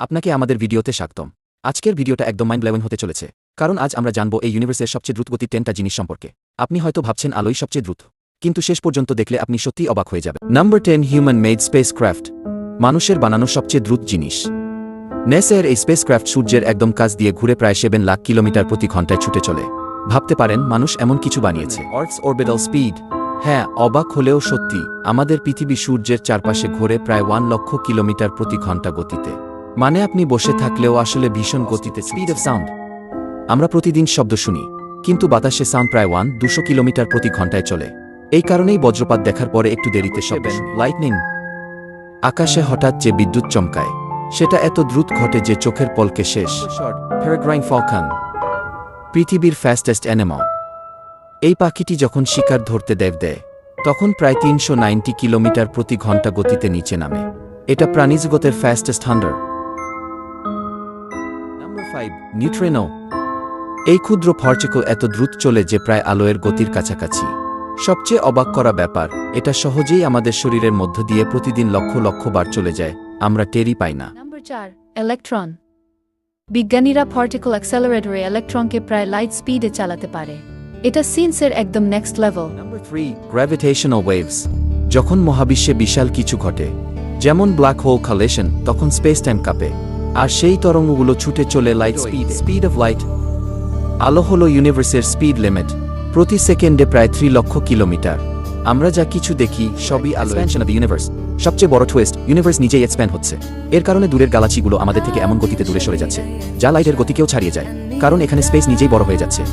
আপনাকে আমাদের ভিডিওতে স্বাগতম। আজকের ভিডিওটা একদম মাইন্ড ব্লোয়িং হতে চলেছে, কারণ আজ আমরা জানব এই ইউনিভার্সের সবচেয়ে দ্রুতগতির 10টা জিনিস সম্পর্কে। আপনি হয়তো ভাবছেন আলোই সবচেয়ে দ্রুত, কিন্তু শেষ পর্যন্ত দেখলে আপনি সত্যিই অবাক হয়ে যাবেন। নাম্বার 10, হিউম্যান মেড স্পেসক্রাফট, মানুষের বানানো সবচেয়ে দ্রুত জিনিস। নেসার এই স্পেসক্রাফট সূর্যের একদম কাছ দিয়ে ঘুরে প্রায় 7 লাখ কিলোমিটার প্রতি ঘন্টায় ছুটে চলে। ভাবতে পারেন মানুষ এমন কিছু বানিয়েছে। Earths orbital speed. হ্যাঁ, অবাক হলেও সত্যি, আমাদের পৃথিবী সূর্যের চারপাশে ঘোরে প্রায় 1 লক্ষ কিলোমিটার প্রতি ঘন্টা গতিতে। মানে আপনি বসে থাকলেও আসলে ভীষণ গতিতে। Speed of sound. আমরা প্রতিদিন শব্দ শুনি, কিন্তু বাতাসে সাউন্ড প্রায় 200 কিলোমিটার প্রতি ঘন্টায় চলে। এই কারণেই বজ্রপাত দেখার পরে একটু দেরিতে শব্দ শুনি। লাইটনিং। আকাশে হঠাৎ যে বিদ্যুৎ চমকায়, সেটা এত দ্রুত ঘটে যে চোখের পলকে শেষ। পেরেগ্রাইন ফলকন, পৃথিবীর ফাস্টেস্ট অ্যানিমাল। এই পাখিটি যখন শিকার ধরতে দেয়, তখন প্রায় 390 কিলোমিটার প্রতি ঘন্টা গতিতে নিচে নামে। এটা প্রাণীজগতের ফাস্টেস্ট হান্টার। Number 5, neutrino. এই ক্ষুদ্র পার্টিকেল এত দ্রুত চলে যে প্রায় আলোর গতির কাছাকাছি। সবচেয়ে অবাক করা ব্যাপার, এটা সহজেই আমাদের শরীরের মধ্য দিয়ে প্রতিদিন লক্ষ লক্ষ বার চলে যায়, আমরা টেরই পাই না। Number 4, electron. বিজ্ঞানীরা পার্টিকেল অ্যাক্সেলারেটরে ইলেকট্রনকে প্রায় লাইট স্পিডে চালাতে পারে। এটা সায়েন্সের একদম next level. Number 3, gravitational waves. যখন মহাবিশ্বে বিশাল কিছু ঘটে, যেমন ব্ল্যাক হোল কলিশন, তখন স্পেস টাইম কাঁপে, আর সেই তরঙ্গগুলো ছুটে চলে লাইট স্পিড অফ লাইট। আলো হলো ইউনিভার্সের স্পিড লিমিট, প্রতি সেকেন্ডে প্রায় 3 লক্ষ কিলোমিটার। আমরা যা কিছু দেখি সবই আলো। Expansion of the universe. সবচেয়ে বড় টুইস্ট, ইউনিভার্স নিজেই এক্সপ্যান্ড হচ্ছে। এর কারণে দূরের গ্যালাক্সিগুলো আমাদের থেকে এমন গতিতে দূরে সরে যাচ্ছে, যা লাইটের গতিকেও ছাড়িয়ে যায়, কারণ এখানে স্পেস নিজেই বড় হয়ে যাচ্ছে।